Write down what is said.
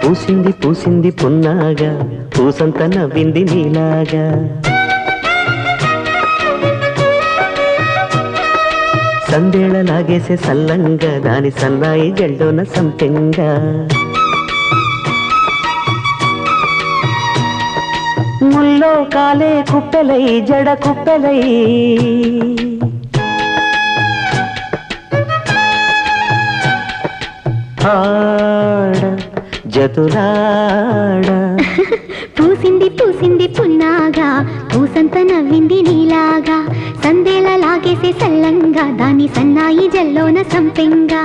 పూసింది పూసింది పున్నాగా పూసంత నవ్వింది నీలాగా సందేళ లాగేసే సల్లంగా దాని సన్నాయి జల్లోన సంపెంగా ముల్లో కాలే కుప్పెలై జడ కుప్పెలై ఆడ జతులాడ పూసింది పూసింది పున్నాగా పూసంత నవ్వింది నీలాగా సందేల లాగేసే సల్లంగా దాని సన్నాయి జల్లోన సంపెంగా